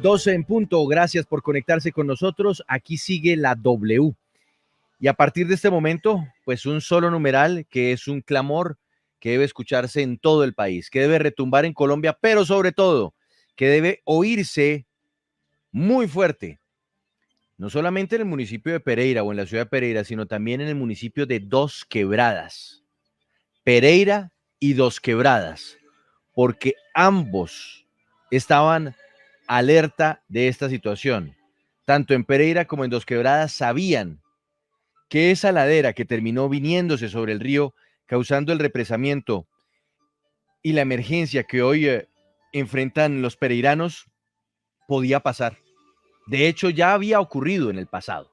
12 en punto. Gracias por conectarse con nosotros. Aquí sigue la W. Y a partir de este momento, pues un solo numeral que es un clamor que debe escucharse en todo el país, que debe retumbar en Colombia, pero sobre todo que debe oírse muy fuerte, no solamente en el municipio de Pereira o en la ciudad de Pereira, sino también en el municipio de Dos Quebradas. Pereira y Dos Quebradas, porque ambos estaban alerta de esta situación. Tanto en Pereira como en Dos Quebradas sabían que esa ladera que terminó viniéndose sobre el río, causando el represamiento y la emergencia que hoy enfrentan los pereiranos, podía pasar. De hecho, ya había ocurrido en el pasado.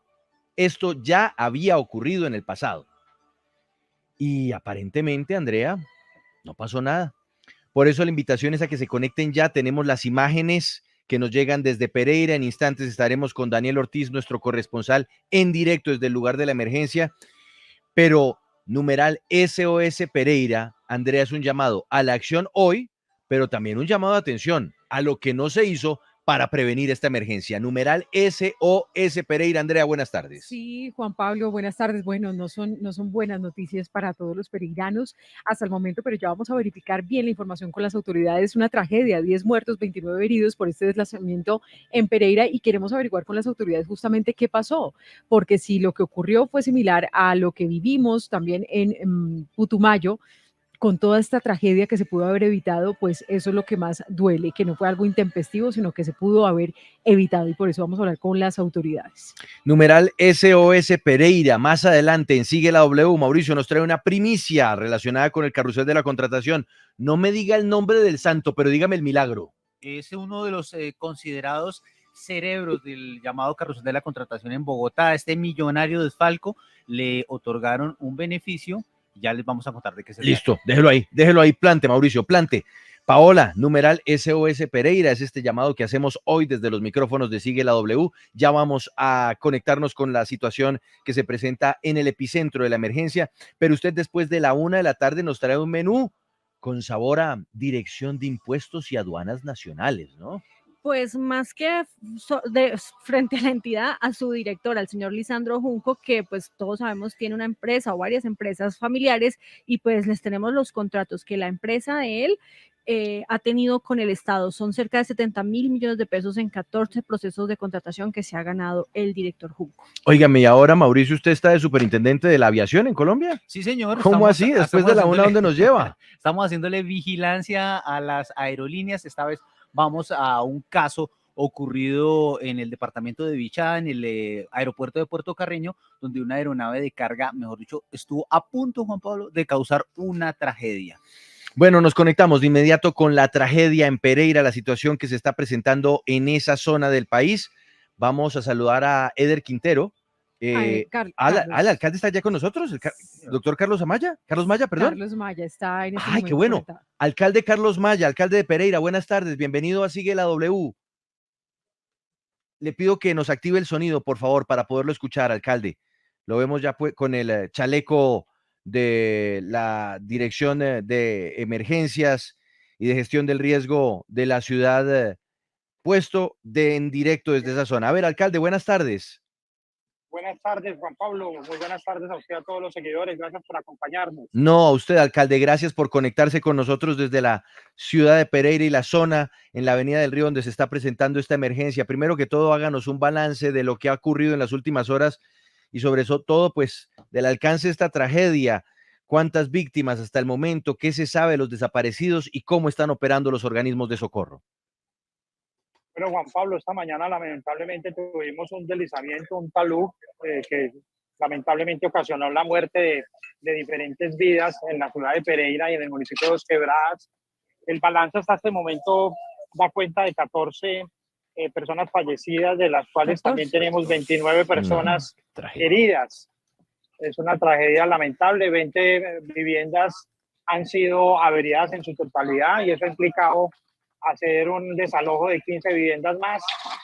Esto ya había ocurrido en el pasado. Y aparentemente, Andrea, no pasó nada. Por eso la invitación es a que se conecten ya. Tenemos las imágenes que nos llegan desde Pereira. En instantes estaremos con Daniel Ortiz, nuestro corresponsal, en directo desde el lugar de la emergencia. Pero numeral SOS Pereira, Andrea, es un llamado a la acción hoy, pero también un llamado de atención a lo que no se hizo para prevenir esta emergencia. Numeral SOS Pereira. Andrea, buenas tardes. Sí, Juan Pablo, buenas tardes. Bueno, no son buenas noticias para todos los pereiranos hasta el momento, pero ya vamos a verificar bien la información con las autoridades. Una tragedia, 10 muertos, 29 heridos por este deslizamiento en Pereira y queremos averiguar con las autoridades justamente qué pasó, porque si lo que ocurrió fue similar a lo que vivimos también en Putumayo, con toda esta tragedia que se pudo haber evitado, pues eso es lo que más duele, que no fue algo intempestivo, sino que se pudo haber evitado y por eso vamos a hablar con las autoridades. Numeral SOS Pereira. Más adelante en Sigue la W, Mauricio nos trae una primicia relacionada con el carrusel de la contratación. No me diga el nombre del santo, pero dígame el milagro. Es uno de los considerados cerebros del llamado carrusel de la contratación en Bogotá. A este millonario desfalco le otorgaron un beneficio. Ya les vamos a contar de qué se trata. Listo, déjelo ahí, plante, Mauricio, plante. Paola, numeral SOS Pereira, es este llamado que hacemos hoy desde los micrófonos de Sigue la W. Ya vamos a conectarnos con la situación que se presenta en el epicentro de la emergencia, pero usted después de la 1 de la tarde nos trae un menú con sabor a Dirección de Impuestos y Aduanas Nacionales, ¿no? Pues más que frente a la entidad, a su director, al señor Lisandro Junco, que pues todos sabemos tiene una empresa o varias empresas familiares y pues les tenemos los contratos que la empresa de él ha tenido con el Estado. Son cerca de 70.000 millones de pesos en 14 procesos de contratación que se ha ganado el director Junco. Óigame, y ahora, Mauricio, ¿usted está de superintendente de la aviación en Colombia? Sí, señor. ¿Cómo así? Después de la 1, ¿dónde nos lleva? Estamos haciéndole vigilancia a las aerolíneas. Esta vez vamos a un caso ocurrido en el departamento de Bichada, en el aeropuerto de Puerto Carreño, donde una aeronave de carga, mejor dicho, estuvo a punto, Juan Pablo, de causar una tragedia. Bueno, nos conectamos de inmediato con la tragedia en Pereira, la situación que se está presentando en esa zona del país. Vamos a saludar a Eder Quintero. ¿Al alcalde está ya con nosotros? ¿Doctor Carlos Amaya? ¿Carlos Maya, perdón? Carlos Maya está en este momento. ¡Ay, qué bueno! Conectado. Alcalde Carlos Maya, alcalde de Pereira, buenas tardes, bienvenido a Sigue la W. Le pido que nos active el sonido, por favor, para poderlo escuchar, alcalde. Lo vemos ya con el chaleco de la Dirección de Emergencias y de Gestión del Riesgo de la ciudad puesto en directo desde esa zona. A ver, alcalde, buenas tardes. Buenas tardes, Juan Pablo. Muy buenas tardes a usted, a todos los seguidores. Gracias por acompañarnos. No, a usted, alcalde, gracias por conectarse con nosotros desde la ciudad de Pereira y la zona en la Avenida del Río donde se está presentando esta emergencia. Primero que todo, háganos un balance de lo que ha ocurrido en las últimas horas y sobre todo, pues, del alcance de esta tragedia. ¿Cuántas víctimas hasta el momento? ¿Qué se sabe de los desaparecidos y cómo están operando los organismos de socorro? Bueno, Juan Pablo, esta mañana lamentablemente tuvimos un deslizamiento, un talud que lamentablemente ocasionó la muerte de diferentes vidas en la ciudad de Pereira y en el municipio de Dos Quebradas. El balance hasta este momento da cuenta de 14 personas fallecidas, de las cuales también tenemos 29 personas heridas. Es una tragedia lamentable, 20 viviendas han sido averiadas en su totalidad y eso ha implicado hacer un desalojo de 15 viviendas más.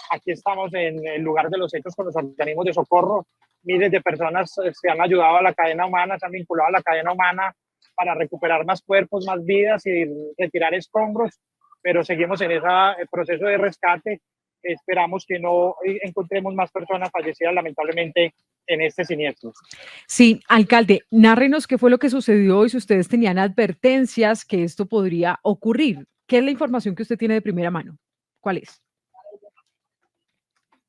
Aquí estamos en el lugar de los hechos con los organismos de socorro. Miles de personas se han ayudado a la cadena humana, se han vinculado a la cadena humana para recuperar más cuerpos, más vidas y retirar escombros, pero seguimos en ese proceso de rescate esperamos que no encontremos más personas fallecidas lamentablemente en este siniestro. Sí, alcalde, nárrenos qué fue lo que sucedió y si ustedes tenían advertencias que esto podría ocurrir. ¿Qué es la información que usted tiene de primera mano? ¿Cuál es?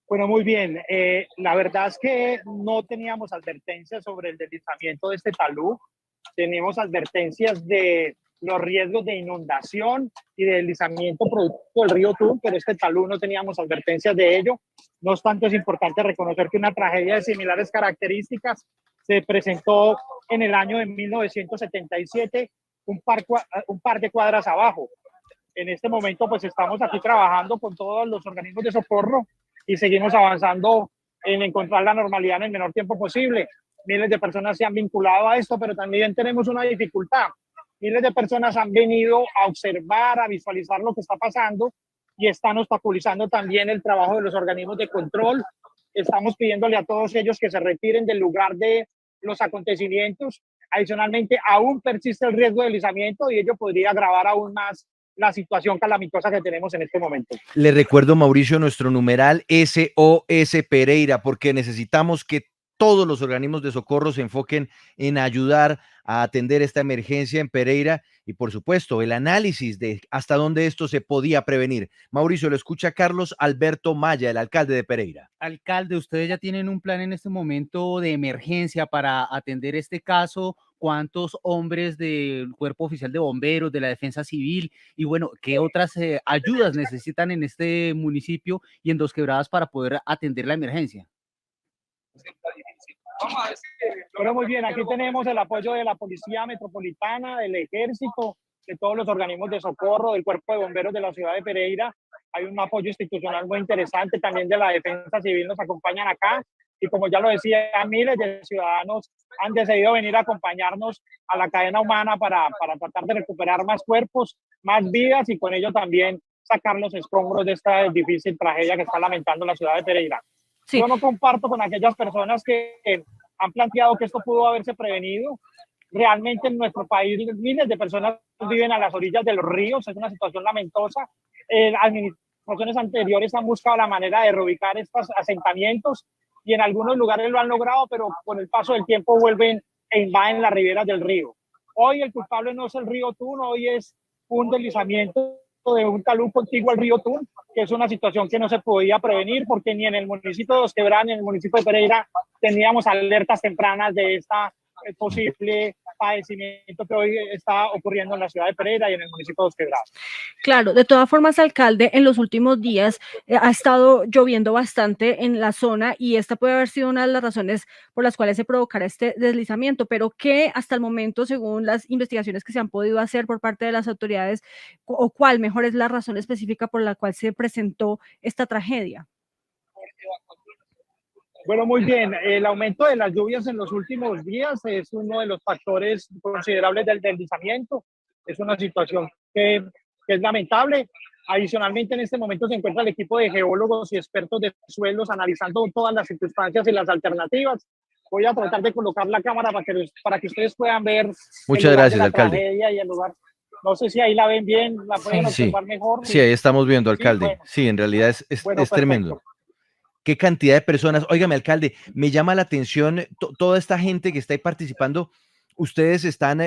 Bueno, muy bien. La verdad es que no teníamos advertencias sobre el deslizamiento de este talud. Tenemos advertencias de los riesgos de inundación y de deslizamiento producto del río Tun, pero este talud no teníamos advertencias de ello. No obstante, es importante reconocer que una tragedia de similares características se presentó en el año de 1977, un par de cuadras abajo. En este momento, pues estamos aquí trabajando con todos los organismos de socorro y seguimos avanzando en encontrar la normalidad en el menor tiempo posible. Miles de personas se han vinculado a esto, pero también tenemos una dificultad. Miles de personas han venido a observar, a visualizar lo que está pasando y están obstaculizando también el trabajo de los organismos de control. Estamos pidiéndole a todos ellos que se retiren del lugar de los acontecimientos. Adicionalmente, aún persiste el riesgo de deslizamiento y ello podría agravar aún más la situación calamitosa que tenemos en este momento. Le recuerdo, Mauricio, nuestro numeral SOS Pereira, porque necesitamos que todos los organismos de socorro se enfoquen en ayudar a atender esta emergencia en Pereira y, por supuesto, el análisis de hasta dónde esto se podía prevenir. Mauricio, lo escucha Carlos Alberto Maya, el alcalde de Pereira. Alcalde, ¿ustedes ya tienen un plan en este momento de emergencia para atender este caso? ¿Cuántos hombres del Cuerpo Oficial de Bomberos, de la Defensa Civil y bueno, qué otras ayudas necesitan en este municipio y en Dos Quebradas para poder atender la emergencia? Pero muy bien, aquí tenemos el apoyo de la Policía Metropolitana, del Ejército, de todos los organismos de socorro, del Cuerpo de Bomberos de la ciudad de Pereira. Hay un apoyo institucional muy interesante, también de la Defensa Civil nos acompañan acá. Y como ya lo decía, miles de ciudadanos han decidido venir a acompañarnos a la cadena humana para tratar de recuperar más cuerpos, más vidas y con ello también sacar los escombros de esta difícil tragedia que está lamentando la ciudad de Pereira. Sí. Yo no comparto con aquellas personas que han planteado que esto pudo haberse prevenido. Realmente en nuestro país miles de personas viven a las orillas de los ríos, es una situación lamentosa. Administraciones anteriores han buscado la manera de reubicar estos asentamientos y en algunos lugares lo han logrado, pero con el paso del tiempo vuelven e invaden las riberas del río. Hoy el culpable no es el río Tun, hoy es un deslizamiento de un talud contiguo al río Tun, que es una situación que no se podía prevenir porque ni en el municipio de Dos Quebradas ni en el municipio de Pereira teníamos alertas tempranas de esta posible padecimiento que hoy está ocurriendo en la ciudad de Pereira y en el municipio de Dos Quebradas. Claro, de todas formas, alcalde, en los últimos días ha estado lloviendo bastante en la zona y esta puede haber sido una de las razones por las cuales se provocará este deslizamiento, pero ¿qué hasta el momento, según las investigaciones que se han podido hacer por parte de las autoridades, o cuál mejor es la razón específica por la cual se presentó esta tragedia? Bueno, muy bien. El aumento de las lluvias en los últimos días es uno de los factores considerables del deslizamiento. Es una situación que es lamentable. Adicionalmente, en este momento se encuentra el equipo de geólogos y expertos de suelos analizando todas las circunstancias y las alternativas. Voy a tratar de colocar la cámara para que ustedes puedan ver. Muchas gracias, alcalde. Y el lugar. No sé si ahí la ven bien, la pueden observar mejor. Sí, ahí estamos viendo, alcalde. Sí, bueno. Sí, en realidad es tremendo. Qué cantidad de personas. Óigame, alcalde, me llama la atención toda esta gente que está ahí participando. ¿Ustedes están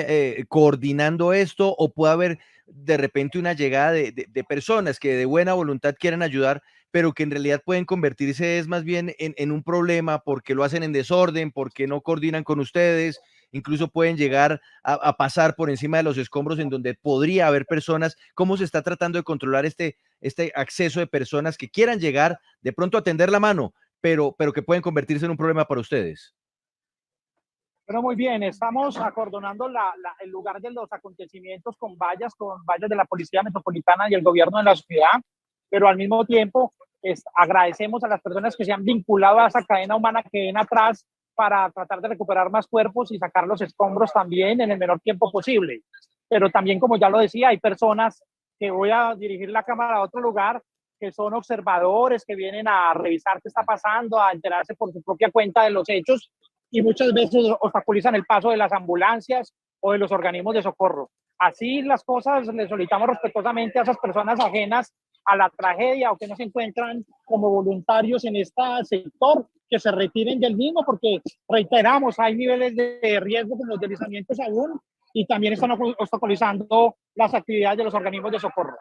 coordinando esto o puede haber de repente una llegada de personas que de buena voluntad quieran ayudar, pero que en realidad pueden convertirse es más bien en un problema porque lo hacen en desorden, porque no coordinan con ustedes? Incluso pueden llegar a pasar por encima de los escombros en donde podría haber personas. ¿Cómo se está tratando de controlar este acceso de personas que quieran llegar de pronto a tender la mano, pero que pueden convertirse en un problema para ustedes? Pero muy bien, estamos acordonando el lugar de los acontecimientos con vallas de la Policía Metropolitana y el gobierno de la ciudad, pero al mismo tiempo agradecemos a las personas que se han vinculado a esa cadena humana que ven atrás para tratar de recuperar más cuerpos y sacar los escombros también en el menor tiempo posible. Pero también, como ya lo decía, hay personas que voy a dirigir la cámara a otro lugar, que son observadores, que vienen a revisar qué está pasando, a enterarse por su propia cuenta de los hechos y muchas veces obstaculizan el paso de las ambulancias o de los organismos de socorro. Así las cosas, les solicitamos respetuosamente a esas personas ajenas a la tragedia o que no se encuentran como voluntarios en este sector, que se retiren del mismo, porque reiteramos, hay niveles de riesgo con los deslizamientos aún y también están obstaculizando las actividades de los organismos de socorro.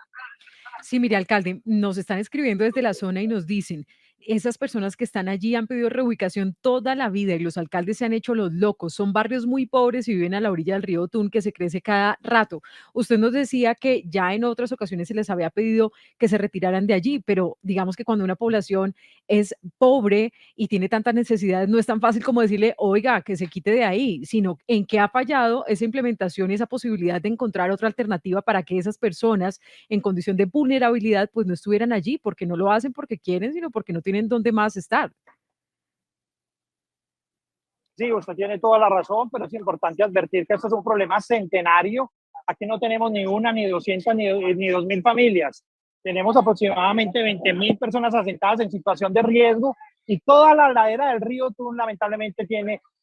Sí, mire, alcalde, nos están escribiendo desde la zona y nos dicen, esas personas que están allí han pedido reubicación toda la vida y los alcaldes se han hecho los locos. Son barrios muy pobres y viven a la orilla del río Tun que se crece cada rato. Usted nos decía que ya en otras ocasiones se les había pedido que se retiraran de allí, pero digamos que cuando una población es pobre y tiene tantas necesidades, no es tan fácil como decirle, oiga, que se quite de ahí, sino en qué ha fallado esa implementación y esa posibilidad de encontrar otra alternativa para que esas personas en condición de vulnerabilidad, pues no estuvieran allí, porque no lo hacen porque quieren, sino porque no tienen dónde más estar. Sí, usted tiene toda la razón, pero es importante advertir que esto es un problema centenario. Aquí no tenemos ni una, ni 200, ni 2.000 familias. Tenemos aproximadamente 20.000 personas asentadas en situación de riesgo y toda la ladera del río Tun lamentablemente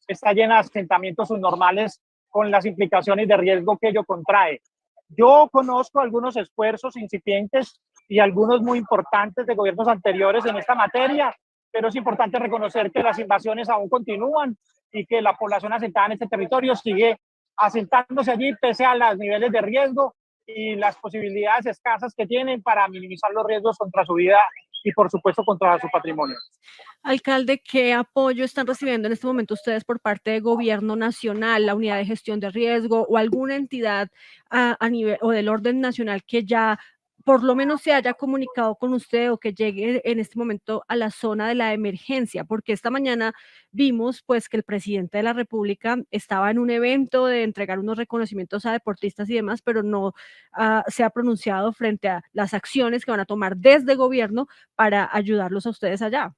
está llena de asentamientos subnormales con las implicaciones de riesgo que ello contrae. Yo conozco algunos esfuerzos incipientes y algunos muy importantes de gobiernos anteriores en esta materia, pero es importante reconocer que las invasiones aún continúan y que la población asentada en este territorio sigue asentándose allí pese a los niveles de riesgo y las posibilidades escasas que tienen para minimizar los riesgos contra su vida y por supuesto contra su patrimonio. Alcalde, ¿qué apoyo están recibiendo en este momento ustedes por parte del gobierno nacional, la unidad de gestión de riesgo o alguna entidad a nivel o del orden nacional que ya por lo menos se haya comunicado con usted o que llegue en este momento a la zona de la emergencia? Porque esta mañana vimos pues que el presidente de la República estaba en un evento de entregar unos reconocimientos a deportistas y demás, pero no se ha pronunciado frente a las acciones que van a tomar desde gobierno para ayudarlos a ustedes allá.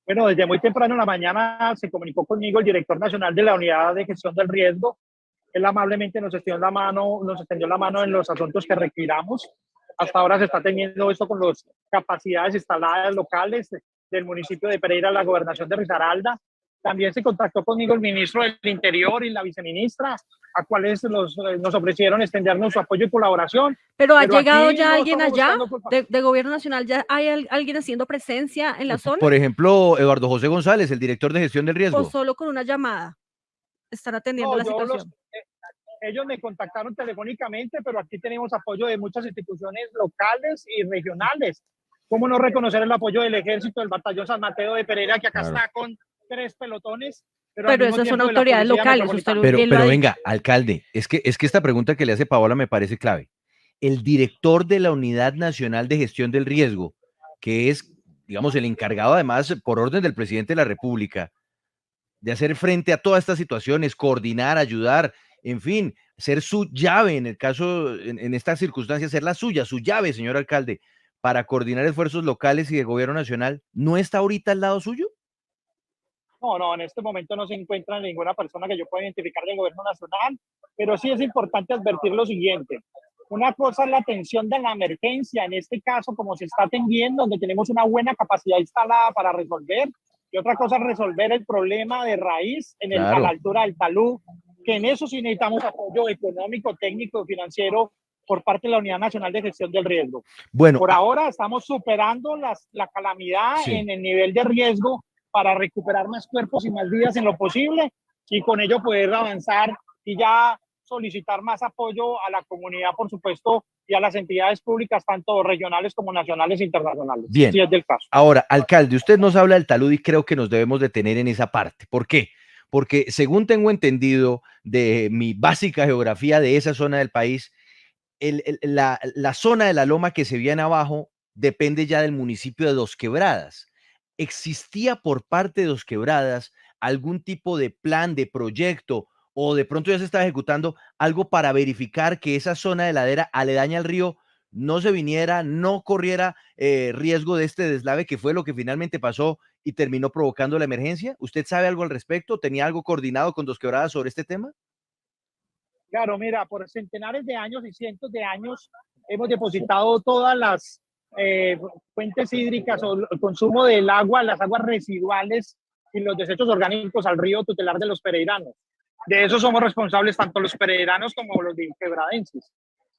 Bueno, desde muy temprano en la mañana se comunicó conmigo el director nacional de la Unidad de Gestión del Riesgo. Él amablemente nos extendió la mano en los asuntos que requiramos. Hasta ahora se está teniendo esto con las capacidades instaladas locales del municipio de Pereira, la gobernación de Risaralda. También se contactó conmigo el ministro del Interior y la viceministra, a cuales nos ofrecieron extendernos su apoyo y colaboración. Pero ¿ha llegado ya alguien allá de gobierno nacional? ¿Ya hay alguien haciendo presencia en la zona? Por ejemplo, Eduardo José González, el director de gestión del riesgo. ¿O solo con una llamada están atendiendo la situación? Ellos me contactaron telefónicamente, pero aquí tenemos apoyo de muchas instituciones locales y regionales. ¿Cómo no reconocer el apoyo del Ejército, del Batallón San Mateo de Pereira, que acá está con 3 pelotones? Pero esas son autoridades locales. Pero venga, alcalde, es que esta pregunta que le hace Paola me parece clave. El director de la Unidad Nacional de Gestión del Riesgo, que es, digamos, el encargado además por orden del presidente de la República de hacer frente a todas estas situaciones, coordinar, ayudar, en fin, ser su llave en el caso, en estas circunstancias, ser la suya, su llave, señor alcalde, para coordinar esfuerzos locales y de gobierno nacional, ¿no está ahorita al lado suyo? No, en este momento no se encuentra ninguna persona que yo pueda identificar del gobierno nacional, pero sí es importante advertir lo siguiente. Una cosa es la atención de la emergencia, en este caso, como se está atendiendo, donde tenemos una buena capacidad instalada para resolver, y otra cosa es resolver el problema de raíz a la altura del talud, que en eso sí necesitamos apoyo económico, técnico, financiero por parte de la Unidad Nacional de Gestión del Riesgo. Bueno, por ahora estamos superando la calamidad en el nivel de riesgo para recuperar más cuerpos y más vidas en lo posible y con ello poder avanzar y ya solicitar más apoyo a la comunidad, por supuesto, y a las entidades públicas, tanto regionales como nacionales e internacionales. Bien, si es del caso. Ahora, alcalde, usted nos habla del talud y creo que nos debemos detener en esa parte. ¿Por qué? Porque según tengo entendido de mi básica geografía de esa zona del país, la zona de la loma que se viene abajo depende ya del municipio de Dos Quebradas. ¿Existía por parte de Dos Quebradas algún tipo de plan, de proyecto, o de pronto ya se está ejecutando algo para verificar que esa zona de ladera aledaña al río no se viniera, no corriera riesgo de este deslave, que fue lo que finalmente pasó y terminó provocando la emergencia? ¿Usted sabe algo al respecto? ¿Tenía algo coordinado con Dos Quebradas sobre este tema? Claro, mira, por centenares de años y cientos de años hemos depositado todas las fuentes hídricas o el consumo del agua, las aguas residuales y los desechos orgánicos al río tutelar de los pereiranos. De eso somos responsables tanto los pereiranos como los quebradenses.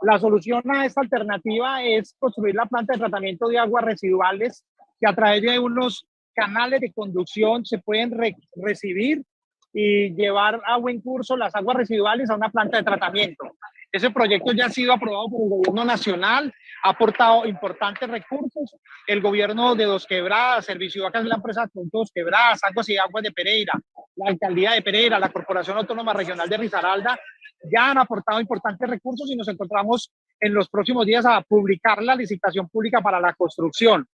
La solución a esta alternativa es construir la planta de tratamiento de aguas residuales que a través de unos canales de conducción se pueden recibir y llevar a buen curso las aguas residuales a una planta de tratamiento. Ese proyecto ya ha sido aprobado por el gobierno nacional, ha aportado importantes recursos. El gobierno de Dos Quebradas, Serviciubaca es la empresa con Dos Quebradas, Aguas y Aguas de Pereira, la alcaldía de Pereira, la Corporación Autónoma Regional de Risaralda, ya han aportado importantes recursos y nos encontramos en los próximos días a publicar la licitación pública para la construcción.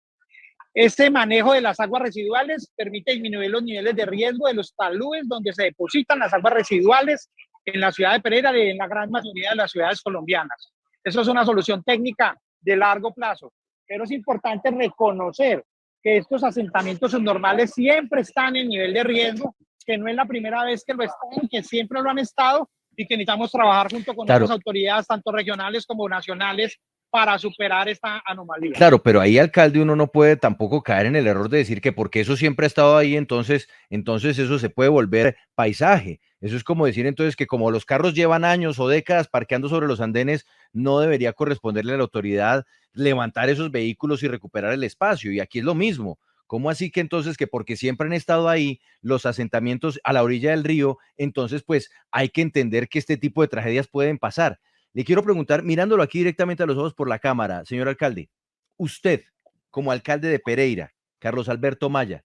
Este manejo de las aguas residuales permite disminuir los niveles de riesgo de los talúes donde se depositan las aguas residuales en la ciudad de Pereira y en la gran mayoría de las ciudades colombianas. Eso es una solución técnica de largo plazo, pero es importante reconocer que estos asentamientos subnormales siempre están en nivel de riesgo, que no es la primera vez que lo están, que siempre lo han estado y que necesitamos trabajar junto con otras autoridades, tanto regionales como nacionales, para superar esta anomalía. Claro, pero ahí, alcalde, uno no puede tampoco caer en el error de decir que porque eso siempre ha estado ahí, entonces eso se puede volver paisaje. Eso es como decir entonces que como los carros llevan años o décadas parqueando sobre los andenes, no debería corresponderle a la autoridad levantar esos vehículos y recuperar el espacio. Y aquí es lo mismo. ¿Cómo así que entonces que porque siempre han estado ahí los asentamientos a la orilla del río, entonces pues hay que entender que este tipo de tragedias pueden pasar? Le quiero preguntar, mirándolo aquí directamente a los ojos por la cámara, señor alcalde, usted, como alcalde de Pereira, Carlos Alberto Maya,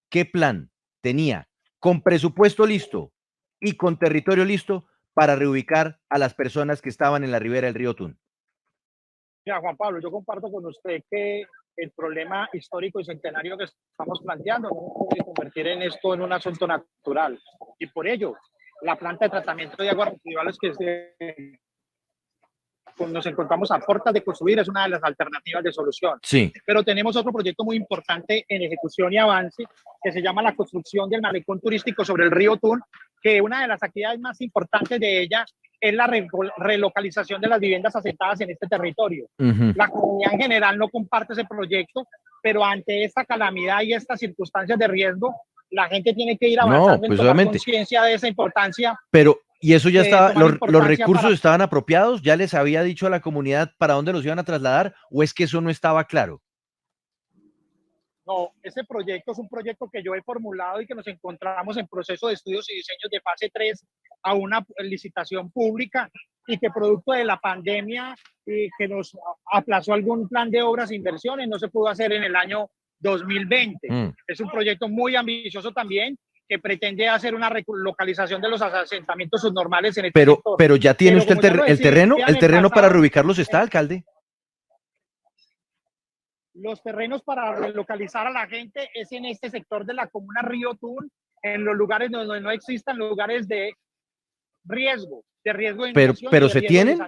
¿qué plan tenía con presupuesto listo y con territorio listo para reubicar a las personas que estaban en la ribera del río Tun? Mira, Juan Pablo, yo comparto con usted que el problema histórico y centenario que estamos planteando no puede convertir en esto en un asunto natural. Y por ello, la planta de tratamiento de aguas residuales nos encontramos a puertas de construir es una de las alternativas de solución. Sí. Pero tenemos otro proyecto muy importante en ejecución y avance que se llama la construcción del malecón turístico sobre el río Tun, que una de las actividades más importantes de ella es la relocalización de las viviendas asentadas en este territorio. La comunidad en general no comparte ese proyecto, pero ante esta calamidad y estas circunstancias de riesgo, la gente tiene que ir avanzando en tomar conciencia de esa importancia. Pero, ¿y eso ya estaba, los recursos estaban apropiados? ¿Ya les había dicho a la comunidad para dónde los iban a trasladar? ¿O es que eso no estaba claro? No, ese proyecto es un proyecto que yo he formulado y que nos encontramos en proceso de estudios y diseños de fase 3 a una licitación pública y que producto de la pandemia que nos aplazó algún plan de obras e inversiones, no se pudo hacer en el año 2020. Es un proyecto muy ambicioso también que pretende hacer una relocalización de los asentamientos subnormales en este sector. Pero ya tiene usted el terreno para reubicarlos, ¿está, alcalde? Los terrenos para relocalizar a la gente es en este sector de la comuna Río Tun, en los lugares donde no existan lugares de riesgo de inundación. Pero se tienen.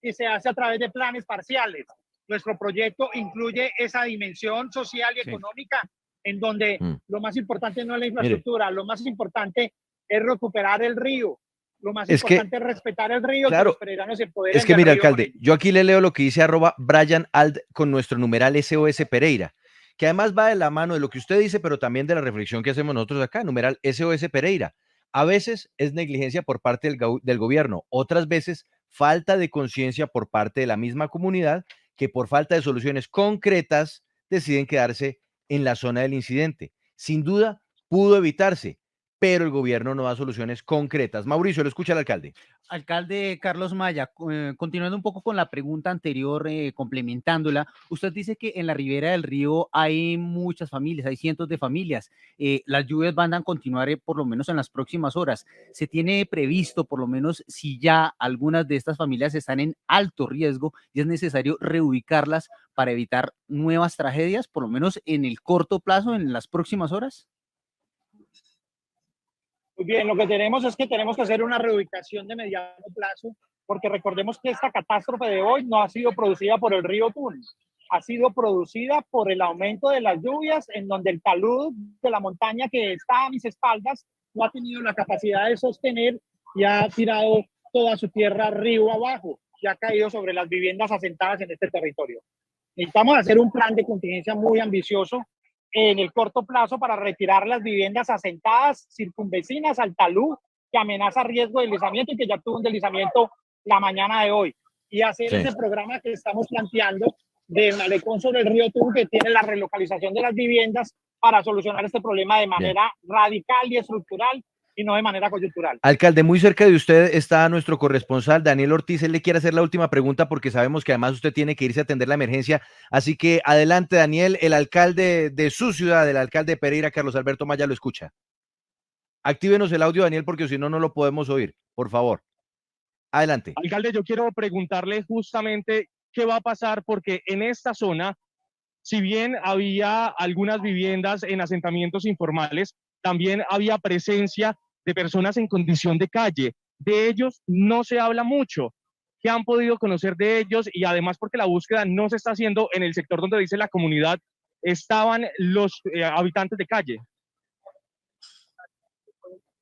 Y se hace a través de planes parciales. Nuestro proyecto incluye esa dimensión social y económica en donde lo más importante no es la infraestructura, lo más importante es recuperar el río. Lo más importante es respetar el río, claro, que los peregrinos se empoderen. Es que mira, alcalde, yo aquí le leo lo que dice @Brian Ald con nuestro numeral SOS Pereira, que además va de la mano de lo que usted dice, pero también de la reflexión que hacemos nosotros acá, numeral SOS Pereira. A veces es negligencia por parte del gobierno, otras veces falta de conciencia por parte de la misma comunidad que por falta de soluciones concretas deciden quedarse en la zona del incidente. Sin duda, pudo evitarse, pero el gobierno no da soluciones concretas. Mauricio, lo escucha el alcalde. Alcalde Carlos Maya, continuando un poco con la pregunta anterior, complementándola, usted dice que en la ribera del río hay muchas familias, hay cientos de familias. Las lluvias van a continuar por lo menos en las próximas horas. ¿Se tiene previsto, por lo menos, si ya algunas de estas familias están en alto riesgo y es necesario reubicarlas para evitar nuevas tragedias, por lo menos en el corto plazo, en las próximas horas? Muy bien, lo que tenemos es que tenemos que hacer una reubicación de mediano plazo, porque recordemos que esta catástrofe de hoy no ha sido producida por el río Tun, ha sido producida por el aumento de las lluvias, en donde el talud de la montaña que está a mis espaldas no ha tenido la capacidad de sostener y ha tirado toda su tierra río abajo y ha caído sobre las viviendas asentadas en este territorio. Necesitamos hacer un plan de contingencia muy ambicioso en el corto plazo para retirar las viviendas asentadas circunvecinas al talud que amenaza riesgo de deslizamiento y que ya tuvo un deslizamiento la mañana de hoy. y hacer Sí. ese programa que estamos planteando de Malecón sobre el río Tun, que tiene la relocalización de las viviendas para solucionar este problema de manera radical y estructural y no de manera coyuntural. Alcalde, muy cerca de usted está nuestro corresponsal Daniel Ortiz. Él le quiere hacer la última pregunta porque sabemos que además usted tiene que irse a atender la emergencia. Así que adelante, Daniel, el alcalde de su ciudad, el alcalde de Pereira, Carlos Alberto Maya, lo escucha. Actívenos el audio, Daniel, porque si no, no lo podemos oír. Por favor. Adelante. Alcalde, yo quiero preguntarle justamente qué va a pasar porque en esta zona, si bien había algunas viviendas en asentamientos informales, también había presencia de personas en condición de calle. De ellos no se habla mucho. ¿Qué han podido conocer de ellos? Y además porque la búsqueda no se está haciendo en el sector donde dice la comunidad, estaban los habitantes de calle.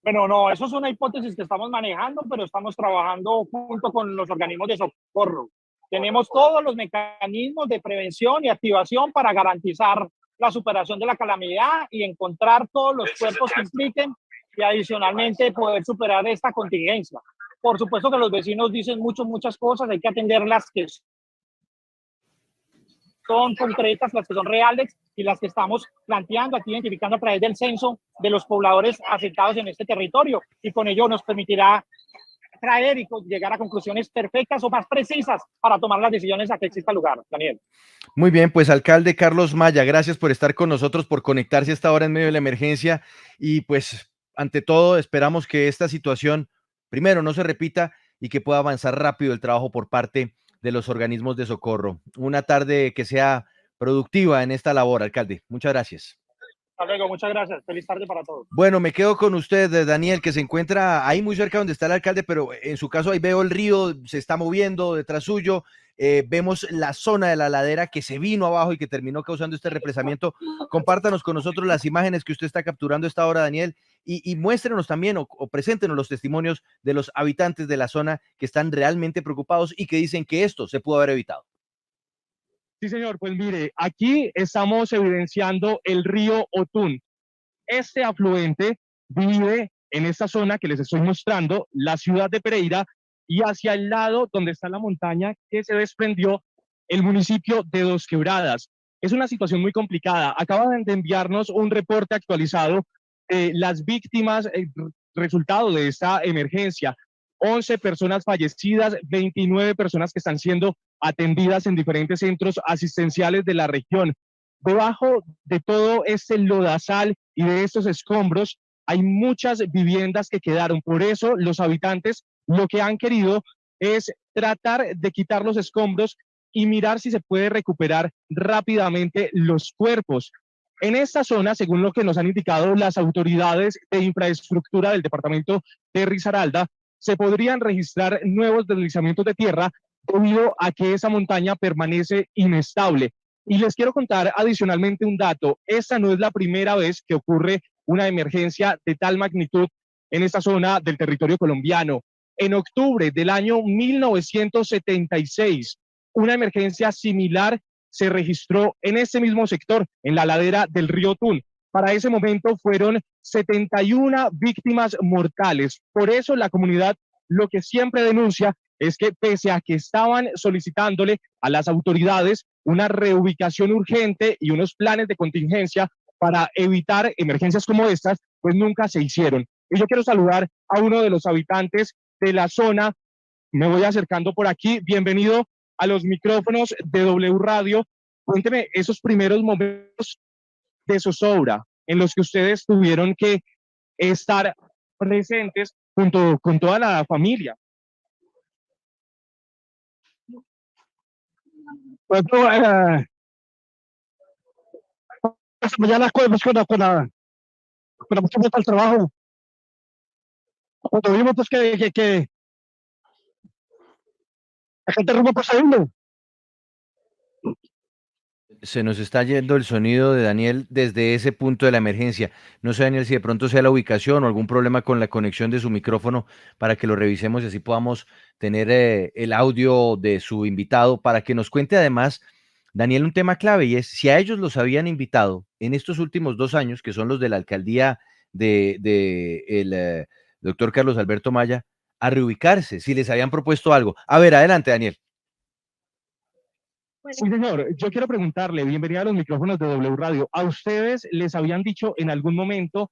Bueno, no, eso es una hipótesis que estamos manejando, pero estamos trabajando junto con los organismos de socorro. Tenemos todos los mecanismos de prevención y activación para garantizar la superación de la calamidad y encontrar todos los cuerpos que impliquen y adicionalmente poder superar esta contingencia. Por supuesto que los vecinos dicen muchas cosas, hay que atender las que son concretas, las que son reales y las que estamos planteando aquí, identificando a través del censo de los pobladores asentados en este territorio, y con ello nos permitirá traer y llegar a conclusiones perfectas o más precisas para tomar las decisiones a que exista lugar. Daniel. Muy bien, pues alcalde Carlos Maya, gracias por estar con nosotros, por conectarse a esta hora en medio de la emergencia y pues ante todo esperamos que esta situación primero no se repita y que pueda avanzar rápido el trabajo por parte de los organismos de socorro. Una tarde que sea productiva en esta labor, alcalde. Muchas gracias. Hasta luego, muchas gracias. Feliz tarde para todos. Bueno, me quedo con usted, Daniel, que se encuentra ahí muy cerca donde está el alcalde, pero en su caso ahí veo el río, se está moviendo detrás suyo, vemos la zona de la ladera que se vino abajo y que terminó causando este represamiento. Compártanos con nosotros las imágenes que usted está capturando a esta hora, Daniel, y muéstrenos también o preséntenos los testimonios de los habitantes de la zona que están realmente preocupados y que dicen que esto se pudo haber evitado. Sí, señor, pues mire, aquí estamos evidenciando el río Otún. Este afluente vive en esta zona que les estoy mostrando, la ciudad de Pereira, y hacia el lado donde está la montaña que se desprendió el municipio de Dos Quebradas. Es una situación muy complicada. Acaban de enviarnos un reporte actualizado de las víctimas, el resultado de esta emergencia. 11 personas fallecidas, 29 personas que están siendo atendidas en diferentes centros asistenciales de la región. Debajo de todo este lodazal y de estos escombros hay muchas viviendas que quedaron. Por eso los habitantes lo que han querido es tratar de quitar los escombros y mirar si se puede recuperar rápidamente los cuerpos. En esta zona, según lo que nos han indicado las autoridades de infraestructura del departamento de Risaralda, se podrían registrar nuevos deslizamientos de tierra debido a que esa montaña permanece inestable. Y les quiero contar adicionalmente un dato. Esta no es la primera vez que ocurre una emergencia de tal magnitud en esta zona del territorio colombiano. En octubre del año 1976, una emergencia similar se registró en ese mismo sector, en la ladera del río Tun. Para ese momento fueron 71 víctimas mortales. Por eso la comunidad lo que siempre denuncia es que pese a que estaban solicitándole a las autoridades una reubicación urgente y unos planes de contingencia para evitar emergencias como estas, pues nunca se hicieron. Y yo quiero saludar a uno de los habitantes de la zona. Me voy acercando por aquí. Bienvenido a los micrófonos de W Radio. Cuénteme esos primeros momentos de zozobra en los que ustedes tuvieron que estar presentes junto con toda la familia. Pues mañana con la mucha vuelta al trabajo. Cuando vimos pues que la gente rumbo por segundo. Se nos está yendo el sonido de Daniel desde ese punto de la emergencia. No sé, Daniel, si de pronto sea la ubicación o algún problema con la conexión de su micrófono para que lo revisemos y así podamos tener el audio de su invitado para que nos cuente además, Daniel, un tema clave y es si a ellos los habían invitado en estos últimos 2 años, que son los de la alcaldía de el doctor Carlos Alberto Maya, a reubicarse, si les habían propuesto algo. A ver, adelante, Daniel. Sí, señor. Yo quiero preguntarle, bienvenida a los micrófonos de W Radio. ¿A ustedes les habían dicho en algún momento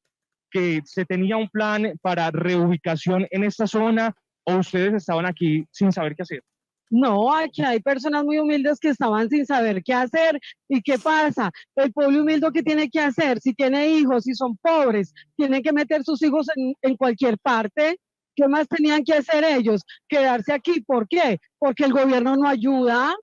que se tenía un plan para reubicación en esta zona o ustedes estaban aquí sin saber qué hacer? No, aquí hay personas muy humildes que estaban sin saber qué hacer. ¿Y qué pasa? El pueblo humilde, ¿qué tiene que hacer? Si tiene hijos, si son pobres, tienen que meter sus hijos en cualquier parte. ¿Qué más tenían que hacer ellos? Quedarse aquí. ¿Por qué? Porque el gobierno no ayuda.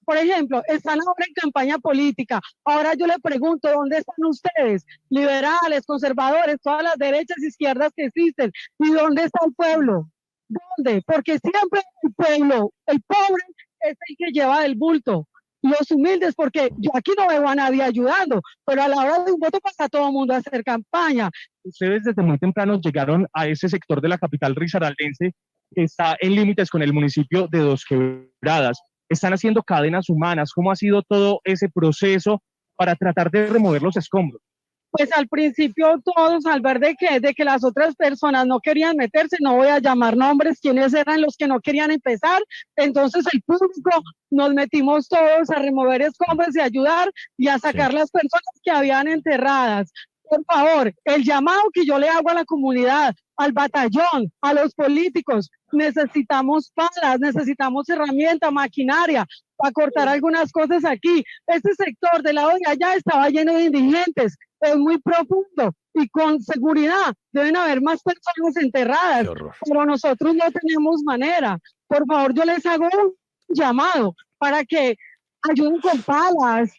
Por ejemplo, están ahora en campaña política. Ahora yo le pregunto, ¿dónde están ustedes? Liberales, conservadores, todas las derechas y izquierdas que existen. ¿Y dónde está el pueblo? ¿Dónde? Porque siempre el pueblo, el pobre, es el que lleva el bulto. Los humildes, porque yo aquí no veo a nadie ayudando, pero a la hora de un voto pasa todo el mundo a hacer campaña. Ustedes desde muy temprano llegaron a ese sector de la capital risaraldense que está en límites con el municipio de Dos Quebradas. Están haciendo cadenas humanas. ¿Cómo ha sido todo ese proceso para tratar de remover los escombros? Pues al principio todos, al ver de que las otras personas no querían meterse, no voy a llamar nombres, quiénes eran los que no querían empezar, entonces el público nos metimos todos a remover escombros y ayudar y a sacar las personas que habían enterradas. Por favor, el llamado que yo le hago a la comunidad, al batallón, a los políticos, necesitamos palas, necesitamos herramienta, maquinaria para cortar algunas cosas aquí. Este sector del lado de allá estaba lleno de indigentes, es muy profundo y con seguridad deben haber más personas enterradas, pero nosotros no tenemos manera. Por favor, yo les hago un llamado para que ayuden con palas,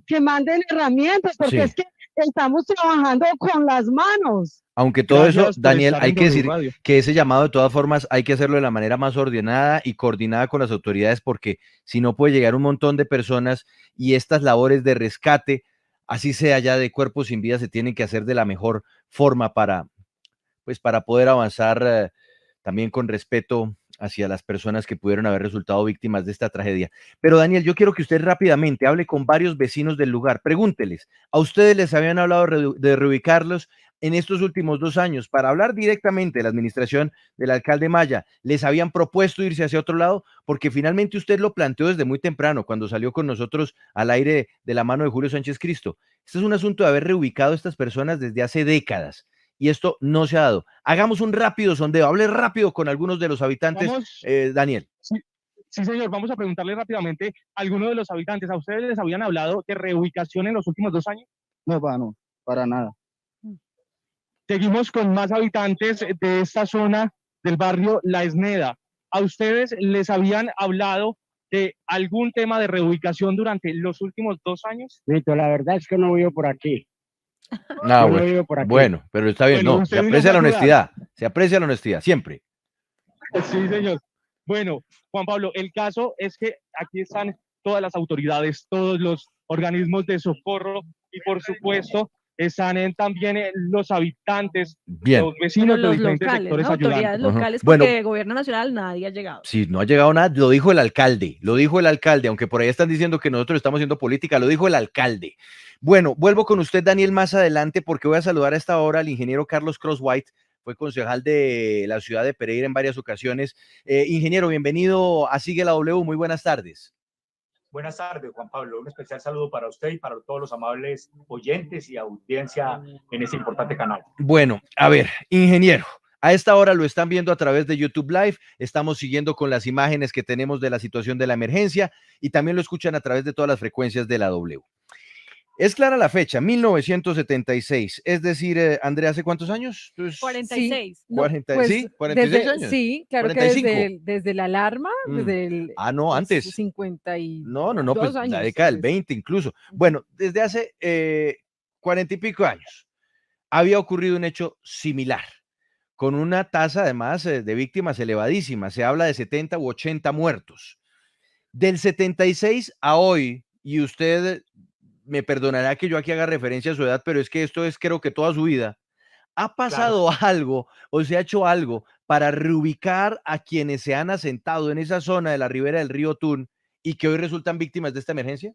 que manden herramientas, porque es que estamos trabajando con las manos. Aunque todo eso, Daniel, hay que decir que ese llamado de todas formas hay que hacerlo de la manera más ordenada y coordinada con las autoridades, porque si no puede llegar un montón de personas y estas labores de rescate, así sea ya de cuerpos sin vida, se tienen que hacer de la mejor forma para poder avanzar también con respeto hacia las personas que pudieron haber resultado víctimas de esta tragedia. Pero Daniel, yo quiero que usted rápidamente hable con varios vecinos del lugar, pregúnteles, ¿a ustedes les habían hablado de reubicarlos en estos últimos 2 años? Para hablar directamente de la administración del alcalde Maya, ¿les habían propuesto irse hacia otro lado? Porque finalmente usted lo planteó desde muy temprano, cuando salió con nosotros al aire de la mano de Julio Sánchez Cristo. Este es un asunto de haber reubicado a estas personas desde hace décadas. Y esto no se ha dado. Hagamos un rápido sondeo, hable rápido con algunos de los habitantes, Daniel. Sí, señor, vamos a preguntarle rápidamente a algunos de los habitantes. ¿A ustedes les habían hablado de reubicación en los últimos 2 años? No, para nada. Seguimos con más habitantes de esta zona del barrio La Esneda. ¿A ustedes les habían hablado de algún tema de reubicación durante los últimos 2 años? Vito, la verdad es que no vivo por aquí. No, bueno, pero está bien, no, se aprecia la honestidad, siempre. Sí, señor. Bueno, Juan Pablo, el caso es que aquí están todas las autoridades, todos los organismos de socorro y por supuesto están también los habitantes, los vecinos de diferentes locales, sectores ¿no? ayudando. Autoridades locales, porque el gobierno nacional nadie ha llegado. Sí, no ha llegado nada, lo dijo el alcalde, aunque por ahí están diciendo que nosotros estamos haciendo política, lo dijo el alcalde. Bueno, vuelvo con usted, Daniel, más adelante, porque voy a saludar a esta hora al ingeniero Carlos Crosswhite, fue concejal de la ciudad de Pereira en varias ocasiones. Ingeniero, bienvenido a Sigue la W, muy buenas tardes. Buenas tardes, Juan Pablo. Un especial saludo para usted y para todos los amables oyentes y audiencia en este importante canal. Bueno, a ver, ingeniero, a esta hora lo están viendo a través de YouTube Live, estamos siguiendo con las imágenes que tenemos de la situación de la emergencia y también lo escuchan a través de todas las frecuencias de la W. Es clara la fecha, 1976, es decir, Andrea, ¿hace cuántos años? Pues, 46. Sí, no, ¿sí? 46 años. Sí, claro 45. Que desde la alarma, desde el... no, antes. 50 y No, pues años, la década del 20 incluso. Bueno, desde hace 40 y pico años había ocurrido un hecho similar, con una tasa además de víctimas elevadísima, se habla de 70 u 80 muertos. Del 76 a hoy, y usted me perdonará que yo aquí haga referencia a su edad, pero es que esto es creo que toda su vida, ¿ha pasado algo o se ha hecho algo para reubicar a quienes se han asentado en esa zona de la ribera del río Tun y que hoy resultan víctimas de esta emergencia?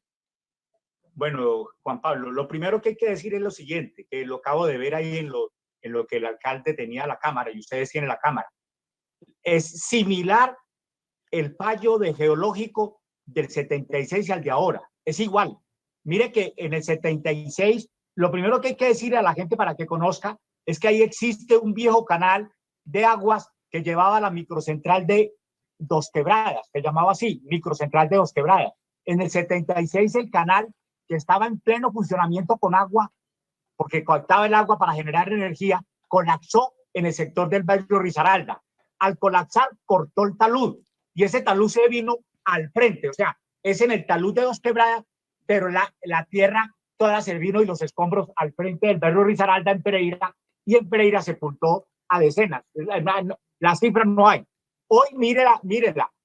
Bueno, Juan Pablo, lo primero que hay que decir es lo siguiente, que lo acabo de ver ahí en lo que el alcalde tenía la cámara y ustedes tienen la cámara. Es similar el fallo de geológico del 76 y al de ahora. Es igual. Mire que en el 76, lo primero que hay que decir a la gente para que conozca es que ahí existe un viejo canal de aguas que llevaba la microcentral de Dos Quebradas, se llamaba así, microcentral de Dos Quebradas. En el 76 el canal, que estaba en pleno funcionamiento con agua, porque captaba el agua para generar energía, colapsó en el sector del barrio Risaralda. Al colapsar, cortó el talud, y ese talud se vino al frente, o sea, es en el talud de Dos Quebradas, pero la tierra toda se vino y los escombros al frente del barrio Risaralda en Pereira, y en Pereira sepultó a decenas. La cifra no hay. Hoy mírela,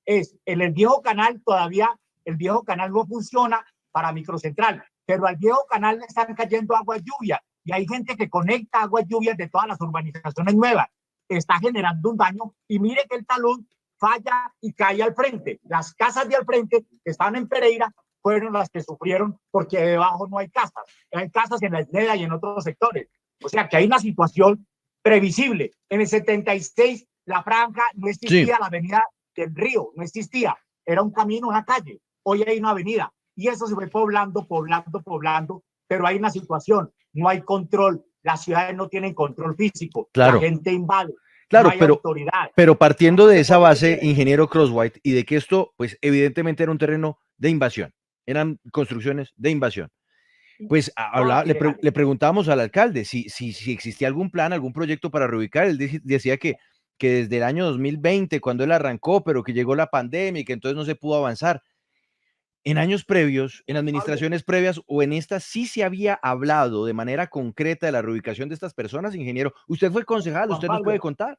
es en el viejo canal todavía, el viejo canal no funciona para microcentral, pero al viejo canal le están cayendo aguas lluvias y hay gente que conecta aguas lluvias de todas las urbanizaciones nuevas. Está generando un daño y mire que el talud falla y cae al frente. Las casas de al frente que estaban en Pereira fueron las que sufrieron porque debajo no hay casas. Hay casas en la Esneda y en otros sectores. O sea que hay una situación previsible. En el 76 la franja no existía, la avenida del río no existía. Era un camino, una calle. Hoy hay una avenida. Y eso se fue poblando, pero hay una situación. No hay control. Las ciudades no tienen control físico. Claro. La gente invade. Claro, no hay autoridad. pero partiendo de esa base, ingeniero Crosswhite, y de que esto, pues evidentemente era un terreno de invasión, eran construcciones de invasión. Pues le preguntábamos al alcalde si existía algún plan, algún proyecto para reubicar. Él decía que desde el año 2020, cuando él arrancó, pero que llegó la pandemia y que entonces no se pudo avanzar. En años previos, en administraciones previas o en estas, sí se había hablado de manera concreta de la reubicación de estas personas, ingeniero. Usted fue concejal, usted nos puede contar.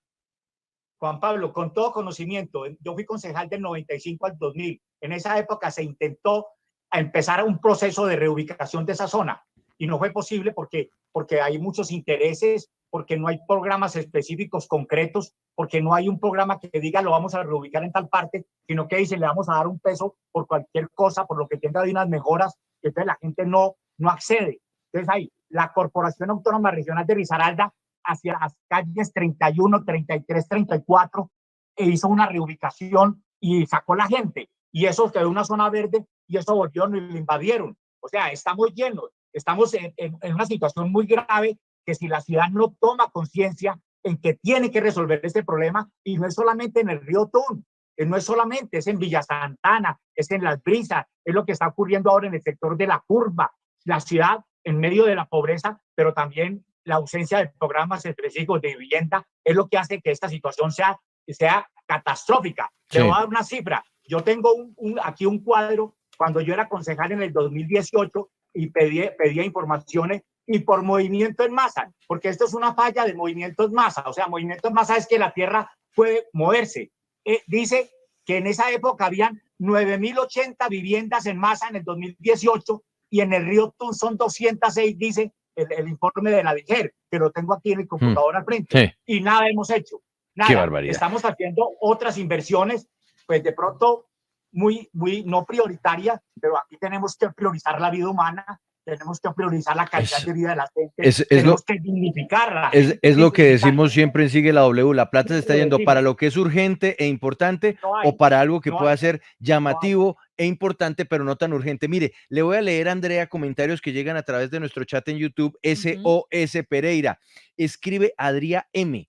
Juan Pablo, con todo conocimiento, yo fui concejal del 95 al 2000. En esa época se intentó empezar un proceso de reubicación de esa zona y no fue posible porque hay muchos intereses, porque no hay programas específicos concretos, porque no hay un programa que diga lo vamos a reubicar en tal parte, sino que dicen le vamos a dar un peso por cualquier cosa, por lo que tenga de unas mejoras, que entonces la gente no accede. Entonces ahí, la Corporación Autónoma Regional de Risaralda hacia las calles 31, 33, 34, e hizo una reubicación y sacó la gente. Y eso quedó una zona verde y eso volvió y lo invadieron. O sea, estamos llenos, estamos en una situación muy grave que si la ciudad no toma conciencia en que tiene que resolver este problema, y no es solamente en el río Tun, no es solamente, es en Villa Santana, es en Las Brisas, es lo que está ocurriendo ahora en el sector de la Curva, la ciudad en medio de la pobreza, pero también la ausencia de programas específicos de vivienda es lo que hace que esta situación sea catastrófica. Sí. Le voy a dar una cifra. Yo tengo aquí un cuadro cuando yo era concejal en el 2018 y pedía informaciones y por movimiento en masa, porque esto es una falla de movimiento en masa. O sea, movimiento en masa es que la tierra puede moverse. Dice que en esa época habían 9.080 viviendas en masa en el 2018 y en el río Tun son 206, dice el informe de la DIGER, que lo tengo aquí en el computador al frente. Sí. Y nada hemos hecho. Nada. Qué barbaridad. Estamos haciendo otras inversiones, pues de pronto muy no prioritarias, pero aquí tenemos que priorizar la vida humana, tenemos que priorizar la calidad de vida de la gente, tenemos que dignificarla. Es lo que decimos siempre en Sigue la W, la plata se está yendo para lo que es urgente e importante o para algo que pueda ser llamativo e importante, pero no tan urgente. Mire, le voy a leer, Andrea, comentarios que llegan a través de nuestro chat en YouTube, SOS Pereira. Escribe Adrià M.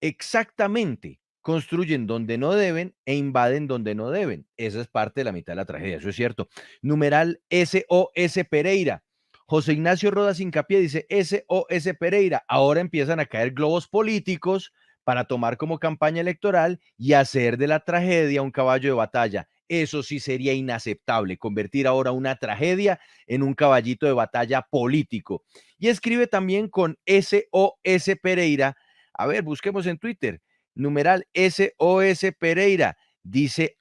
Exactamente. Construyen donde no deben e invaden donde no deben. Esa es parte de la mitad de la tragedia, eso es cierto. Numeral SOS Pereira. José Ignacio Rodas Hincapié dice SOS Pereira. Ahora empiezan a caer globos políticos para tomar como campaña electoral y hacer de la tragedia un caballo de batalla. Eso sí sería inaceptable, convertir ahora una tragedia en un caballito de batalla político. Y escribe también con SOS Pereira. A ver, busquemos en Twitter. Numeral SOS Pereira, dice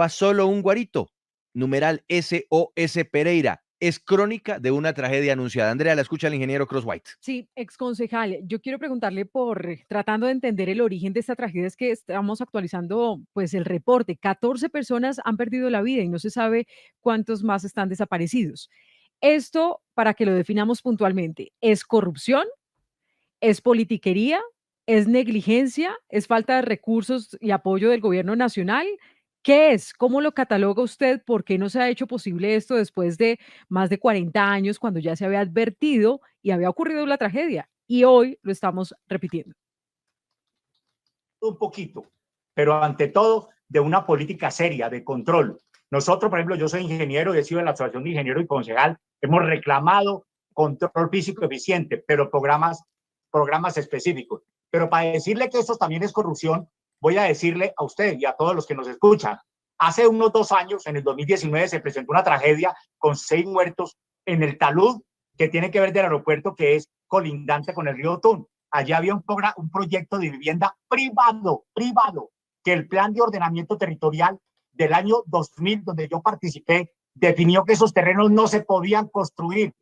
@solo un guarito, numeral SOS Pereira, es crónica de una tragedia anunciada. Andrea, la escucha el ingeniero Crosswhite. Sí, exconcejal, yo quiero preguntarle tratando de entender el origen de esta tragedia, es que estamos actualizando pues el reporte, 14 personas han perdido la vida y no se sabe cuántos más están desaparecidos. Esto, para que lo definamos puntualmente, ¿es corrupción? ¿Es politiquería? ¿Es negligencia? ¿Es falta de recursos y apoyo del gobierno nacional? ¿Qué es? ¿Cómo lo cataloga usted? ¿Por qué no se ha hecho posible esto después de más de 40 años, cuando ya se había advertido y había ocurrido la tragedia? Y hoy lo estamos repitiendo. Un poquito, pero ante todo de una política seria de control. Nosotros, por ejemplo, yo soy ingeniero y he sido de la Asociación de Ingeniero y Concejal, hemos reclamado control físico eficiente, pero programas específicos. Pero para decirle que esto también es corrupción, voy a decirle a usted y a todos los que nos escuchan, hace unos 2 años, en el 2019, se presentó una tragedia con 6 muertos en el talud que tiene que ver del aeropuerto, que es colindante con el río Tun. Allí había un proyecto de vivienda privado, que el plan de ordenamiento territorial del año 2000, donde yo participé, definió que esos terrenos no se podían construir.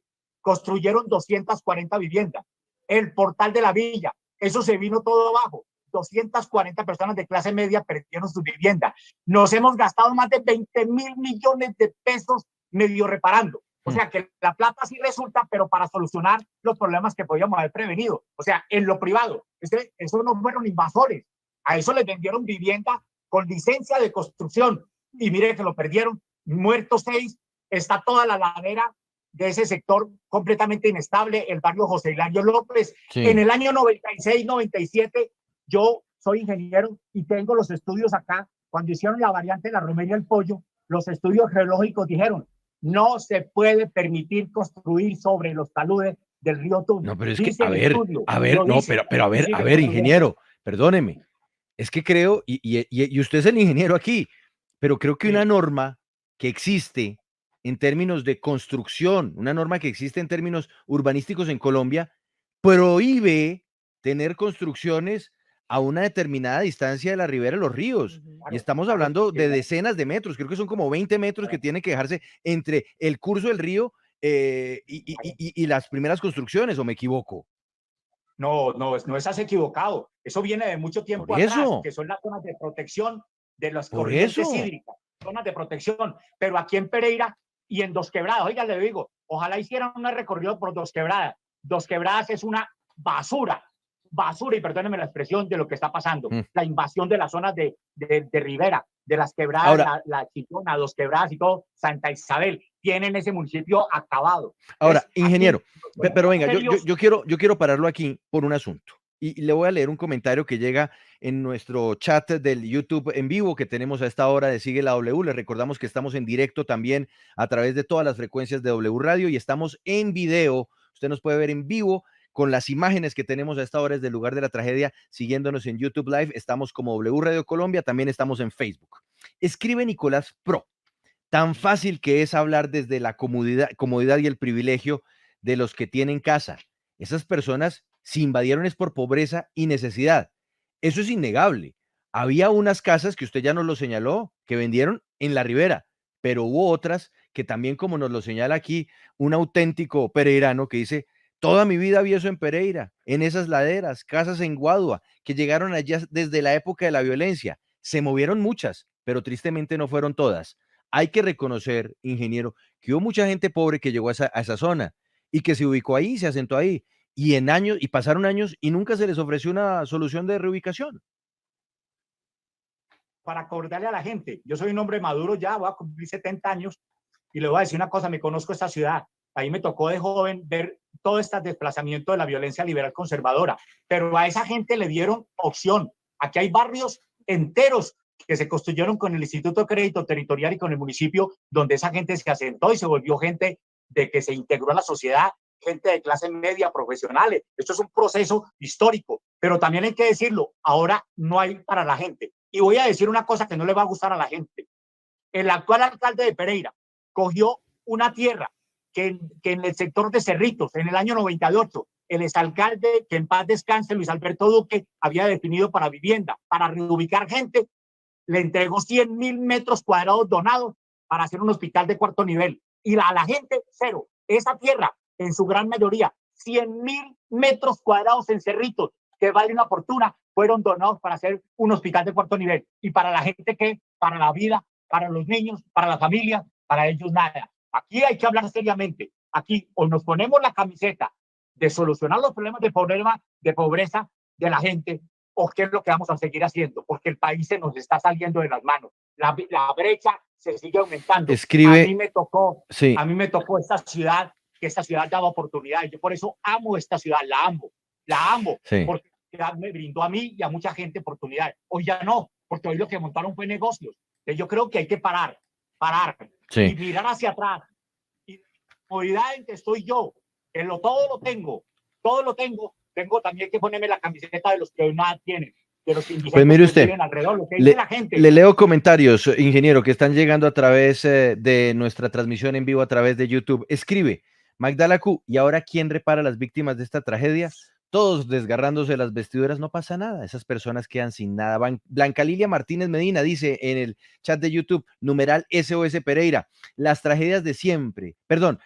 Construyeron 240 viviendas. El portal de la villa, eso se vino todo abajo. 240 personas de clase media perdieron su vivienda. Nos hemos gastado más de 20.000 millones de pesos medio reparando. O sea que la plata sí resulta, pero para solucionar los problemas que podíamos haber prevenido. O sea, en lo privado, eso no fueron invasores. A eso les vendieron vivienda con licencia de construcción. Y mire que lo perdieron. Muertos 6. Está toda la ladera de ese sector completamente inestable, el barrio José Hilario López. Sí. En el año 96, 97, yo soy ingeniero y tengo los estudios acá. Cuando hicieron la variante de la Romería El Pollo, los estudios geológicos dijeron: no se puede permitir construir sobre los taludes del río Tun. No, pero es que, a ver, no, pero a ver, ingeniero, perdóneme. Es que creo, y usted es el ingeniero aquí, pero creo que una norma que existe en términos de construcción, una norma que existe en términos urbanísticos en Colombia, prohíbe tener construcciones a una determinada distancia de la ribera de los ríos. Y estamos hablando de decenas de metros, creo que son como 20 metros que tienen que dejarse entre el curso del río y las primeras construcciones, ¿o me equivoco? No estás equivocado. Eso viene de mucho tiempo atrás, que son las zonas de protección de las corrientes hídricas, zonas de protección. Pero aquí en Pereira y en Dos Quebradas, oiga, le digo, ojalá hicieran un recorrido por Dos Quebradas. Dos Quebradas es una basura, y perdónenme la expresión, de lo que está pasando. La invasión de las zonas de ribera, de las quebradas, ahora, la Chitona, Dos Quebradas y todo, Santa Isabel, tienen ese municipio acabado. Ahora, ingeniero, pero venga, yo quiero pararlo aquí por un asunto. Y le voy a leer un comentario que llega en nuestro chat del YouTube en vivo que tenemos a esta hora de Sigue la W. Les recordamos que estamos en directo también a través de todas las frecuencias de W Radio y estamos en video. Usted nos puede ver en vivo con las imágenes que tenemos a esta hora desde el lugar de la tragedia, siguiéndonos en YouTube Live. Estamos como W Radio Colombia, también estamos en Facebook. Escribe Nicolás Pro: tan fácil que es hablar desde la comodidad y el privilegio de los que tienen casa. Esas personas se invadieron es por pobreza y necesidad. Eso es innegable. Había unas casas que usted ya nos lo señaló, que vendieron en la ribera, pero hubo otras que también, como nos lo señala aquí un auténtico pereirano que dice: toda mi vida vi eso en Pereira, en esas laderas, casas en Guadua, que llegaron allá desde la época de la violencia. Se movieron muchas, pero tristemente no fueron todas. Hay que reconocer, ingeniero, que hubo mucha gente pobre que llegó a esa zona y que se ubicó ahí, se asentó ahí, y pasaron años y nunca se les ofreció una solución de reubicación. Para acordarle a la gente, yo soy un hombre maduro ya, voy a cumplir 70 años y le voy a decir una cosa: me conozco esta ciudad. Ahí me tocó de joven ver todo este desplazamiento de la violencia liberal conservadora, pero a esa gente le dieron opción. Aquí hay barrios enteros que se construyeron con el Instituto de Crédito Territorial y con el municipio, donde esa gente se asentó y se volvió gente de que se integró a la sociedad, gente de clase media, profesionales. Esto es un proceso histórico, pero también hay que decirlo, ahora no hay para la gente. Y voy a decir una cosa que no le va a gustar a la gente. El actual alcalde de Pereira cogió una tierra que en el sector de Cerritos, en el año 98, el exalcalde, que en paz descanse, Luis Alberto Duque, había definido para vivienda, para reubicar gente, le entregó 100.000 metros cuadrados donados para hacer un hospital de 4º nivel. Y a la gente, cero. Esa tierra, en su gran mayoría, 100.000 metros cuadrados en Cerritos, que vale una fortuna, fueron donados para hacer un hospital de 4º nivel. Y para la gente, ¿qué? Para la vida, para los niños, para la familia, para ellos nada. Aquí hay que hablar seriamente. Aquí o nos ponemos la camiseta de solucionar los problemas de pobreza de la gente, o qué es lo que vamos a seguir haciendo, porque el país se nos está saliendo de las manos. La brecha se sigue aumentando. Escribe, A mí me tocó esta ciudad, que esta ciudad daba oportunidades. Yo por eso amo esta ciudad, la amo, sí. porque me brindó a mí y a mucha gente oportunidades. Hoy ya no, porque hoy lo que montaron fue negocios. Entonces yo creo que hay que parar Sí. y mirar hacia atrás. Y la comodidad en que estoy yo, que todo lo tengo también que ponerme la camiseta de los que hoy nada tienen. De los indigentes Pues mire usted, que viven alrededor, lo que dice la gente. le leo comentarios, ingeniero, que están llegando a través de nuestra transmisión en vivo a través de YouTube. Escribe Magdala Q, ¿y ahora quién repara a las víctimas de esta tragedia? Todos desgarrándose las vestiduras, no pasa nada, esas personas quedan sin nada. Blanca Lilia Martínez Medina dice en el chat de YouTube, numeral SOS Pereira, las tragedias de siempre,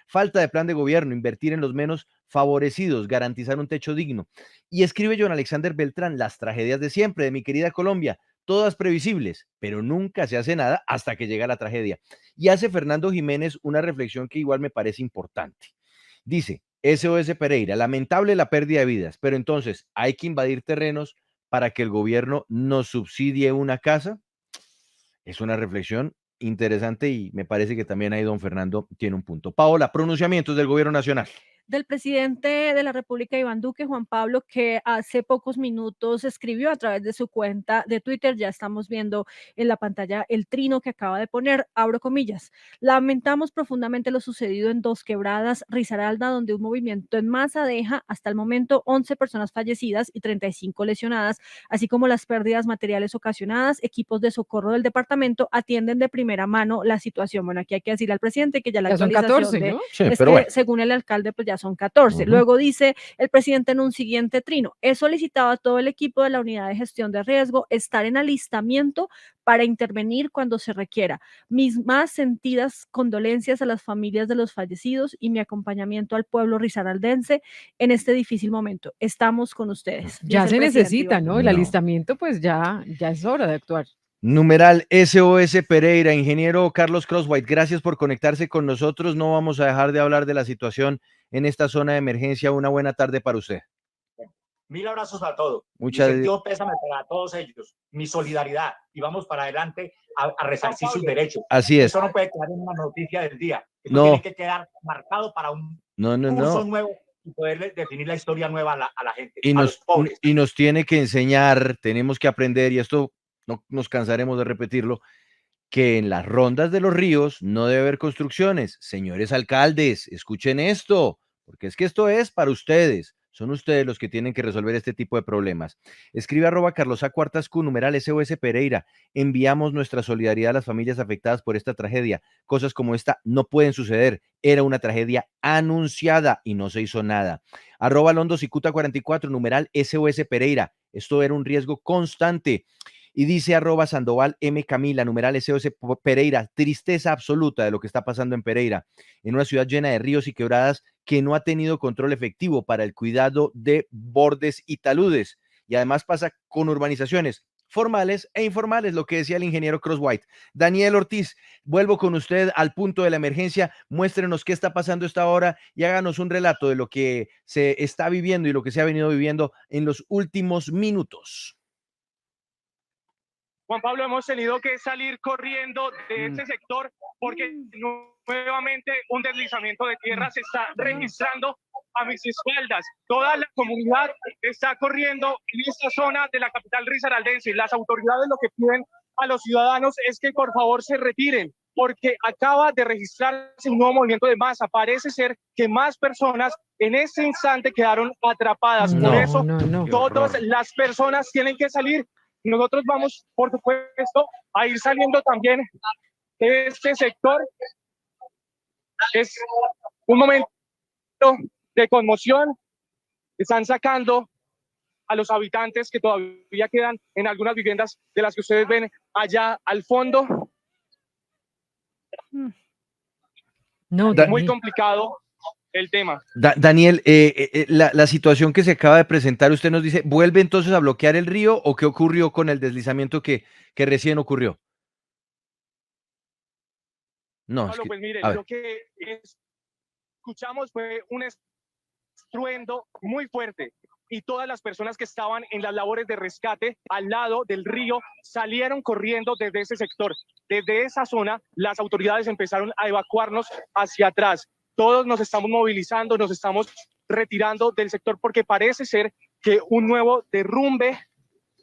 falta de plan de gobierno, invertir en los menos favorecidos, garantizar un techo digno. Y escribe John Alexander Beltrán, las tragedias de siempre de mi querida Colombia, todas previsibles, pero nunca se hace nada hasta que llega la tragedia. Y hace Fernando Jiménez una reflexión que igual me parece importante. Dice, SOS Pereira, lamentable la pérdida de vidas, pero entonces, ¿hay que invadir terrenos para que el gobierno nos subsidie una casa? Es una reflexión interesante y me parece que también ahí don Fernando tiene un punto. Paola, pronunciamientos del gobierno nacional. Del presidente de la República, Iván Duque, Juan Pablo, que hace pocos minutos escribió a través de su cuenta de Twitter, ya estamos viendo en la pantalla el trino que acaba de poner, abro comillas, lamentamos profundamente lo sucedido en Dos Quebradas, Risaralda, donde un movimiento en masa deja hasta el momento 11 personas fallecidas y 35 lesionadas, así como las pérdidas materiales ocasionadas. Equipos de socorro del departamento atienden de primera mano la situación. Bueno, aquí hay que decirle al presidente que ya la Ya son actualización 14, ¿no? Sí, pero bueno. según el alcalde, pues ya son 14. Luego dice el presidente en un siguiente trino, he solicitado a todo el equipo de la unidad de gestión de riesgo estar en alistamiento para intervenir cuando se requiera. Mis más sentidas condolencias a las familias de los fallecidos y mi acompañamiento al pueblo risaraldense en este difícil momento. Estamos con ustedes. Ya se necesita, ¿no? El No. alistamiento, pues ya es hora de actuar. Numeral SOS Pereira, ingeniero Carlos Crosswhite, gracias por conectarse con nosotros. No vamos a dejar de hablar de la situación en esta zona de emergencia. Una buena tarde para usted. Mil abrazos a todos. Muchas Mi sentido pésame para todos ellos. Mi solidaridad. Y vamos para adelante a resarcir sus derechos. Así es. Eso no puede quedar en una noticia del día. Eso No. tiene que quedar marcado para un curso nuevo y poder definir la historia nueva a la gente, a los pobres. Y nos tiene que enseñar, tenemos que aprender, y esto no nos cansaremos de repetirlo, que en las rondas de los ríos no debe haber construcciones. Señores alcaldes, escuchen esto, porque es que esto es para ustedes. Son ustedes los que tienen que resolver este tipo de problemas. Escribe @CarlosA_CuartasQ, numeral SOS Pereira. Enviamos nuestra solidaridad a las familias afectadas por esta tragedia. Cosas como esta no pueden suceder. Era una tragedia anunciada y no se hizo nada. @LondosIcuta44, numeral SOS Pereira. Esto era un riesgo constante. Y dice @Sandoval M. Camila, numeral SOS Pereira, tristeza absoluta de lo que está pasando en Pereira, en una ciudad llena de ríos y quebradas que no ha tenido control efectivo para el cuidado de bordes y taludes. Y además pasa con urbanizaciones formales e informales, lo que decía el ingeniero Crosswhite. Daniel Ortiz, vuelvo con usted al punto de la emergencia. Muéstrenos qué está pasando esta hora y háganos un relato de lo que se está viviendo y lo que se ha venido viviendo en los últimos minutos. Juan Pablo, hemos tenido que salir corriendo de este sector porque nuevamente un deslizamiento de tierra se está registrando a mis espaldas. Toda la comunidad está corriendo en esta zona de la capital risaraldense. Las autoridades lo que piden a los ciudadanos es que por favor se retiren, porque acaba de registrarse un nuevo movimiento de masa. Parece ser que más personas en este instante quedaron atrapadas. Por eso todas las personas tienen que salir. Nosotros vamos, por supuesto, a ir saliendo también de este sector. Es un momento de conmoción. Están sacando a los habitantes que todavía quedan en algunas viviendas de las que ustedes ven allá al fondo. Muy complicado el tema. Daniel, la situación que se acaba de presentar, usted nos dice, ¿vuelve entonces a bloquear el río o qué ocurrió con el deslizamiento que recién ocurrió? No, Pablo, pues mire, lo que escuchamos fue un estruendo muy fuerte y todas las personas que estaban en las labores de rescate al lado del río salieron corriendo desde ese sector. Desde esa zona, las autoridades empezaron a evacuarnos hacia atrás. Todos nos estamos movilizando, nos estamos retirando del sector porque parece ser que un nuevo derrumbe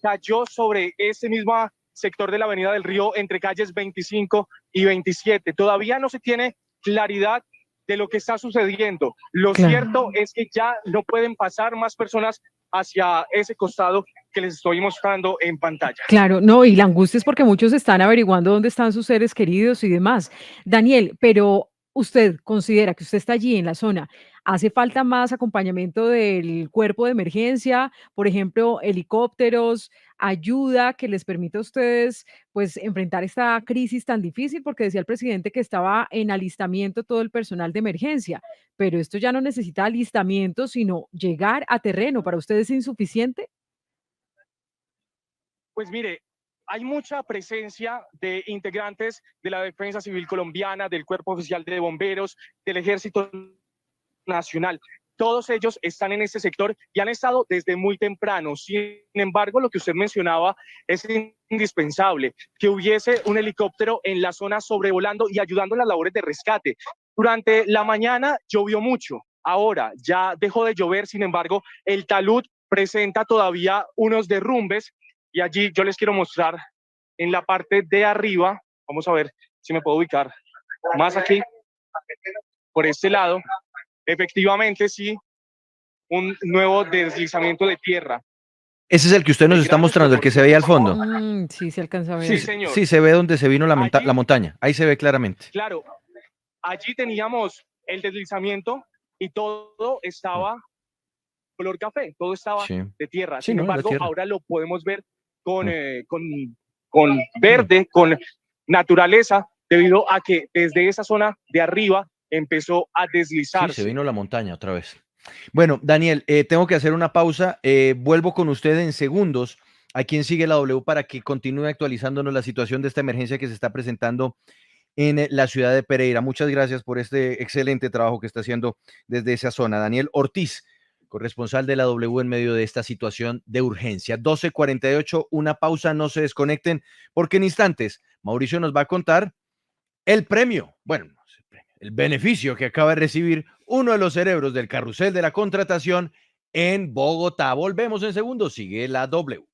cayó sobre ese mismo sector de la Avenida del Río entre calles 25 y 27. Todavía no se tiene claridad de lo que está sucediendo. Lo cierto es que ya no pueden pasar más personas hacia ese costado que les estoy mostrando en pantalla. Claro, no, y la angustia es porque muchos están averiguando dónde están sus seres queridos y demás. Daniel, pero usted considera que usted está allí en la zona, ¿hace falta más acompañamiento del cuerpo de emergencia? Por ejemplo, helicópteros, ayuda que les permita a ustedes pues enfrentar esta crisis tan difícil, porque decía el presidente que estaba en alistamiento todo el personal de emergencia, pero esto ya no necesita alistamiento, sino llegar a terreno. ¿Para ustedes es insuficiente? Pues mire, hay mucha presencia de integrantes de la Defensa Civil Colombiana, del Cuerpo Oficial de Bomberos, del Ejército Nacional. Todos ellos están en este sector y han estado desde muy temprano. Sin embargo, lo que usted mencionaba es indispensable, que hubiese un helicóptero en la zona sobrevolando y ayudando en las labores de rescate. Durante la mañana llovió mucho, ahora ya dejó de llover, sin embargo, el talud presenta todavía unos derrumbes y allí yo les quiero mostrar en la parte de arriba, vamos a ver si me puedo ubicar más aquí, por este lado. Efectivamente, sí, un nuevo deslizamiento de tierra. Ese es el que usted nos está mostrando, el que se veía al fondo. Sí, se alcanza a ver. Sí, señor. Sí, se ve donde se vino la Allí- montaña. Ahí se ve claramente. Claro, allí teníamos el deslizamiento y todo estaba color café, todo estaba Sí. de tierra. Sí, Sin ¿no? La embargo, tierra. ahora lo podemos ver con verde, con naturaleza, debido a que desde esa zona de arriba empezó a Sí, deslizarse. se vino la montaña otra vez. Bueno, Daniel, tengo que hacer una pausa. Vuelvo con usted en segundos. ¿A quién sigue la W para que continúe actualizándonos la situación de esta emergencia que se está presentando en la ciudad de Pereira? Muchas gracias por este excelente trabajo que está haciendo desde esa zona. Daniel Ortiz, corresponsal de la W en medio de esta situación de urgencia. 12:48, una pausa, no se desconecten, porque en instantes Mauricio nos va a contar el premio, bueno, no sé, el beneficio que acaba de recibir uno de los cerebros del carrusel de la contratación en Bogotá. Volvemos en segundos, sigue la W.